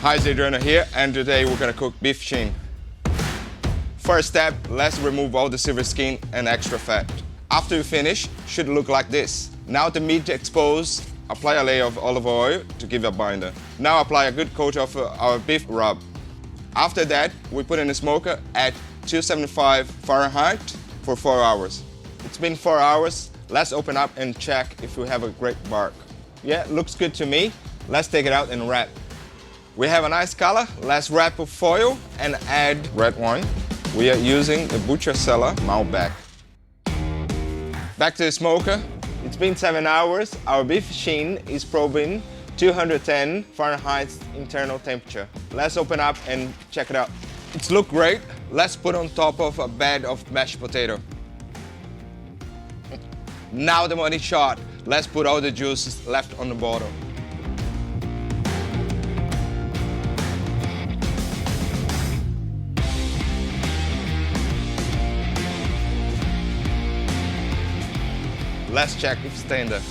Hi, it's Adriano here, and today we're gonna cook beef shin. First step, let's remove all the silver skin and extra fat. After you finish, should look like this. Now the meat exposed, apply a layer of olive oil to give a binder. Now apply a good coat of our beef rub. After that, we put in the smoker at 275 Fahrenheit for 4 hours. It's been 4 hours. Let's open up and check if we have a great bark. Yeah, looks good to me. Let's take it out and wrap. We have a nice color. Let's wrap with foil and add red wine. We are using the Butcher Cellar Malbec. Back to the smoker. It's been 7 hours. Our beef shin is probing 210 Fahrenheit internal temperature. Let's open up and check it out. It's look great. Let's put on top of a bed of mashed potato. Now the money shot. Let's put all the juices left on the bottom. Let's check if it's tender.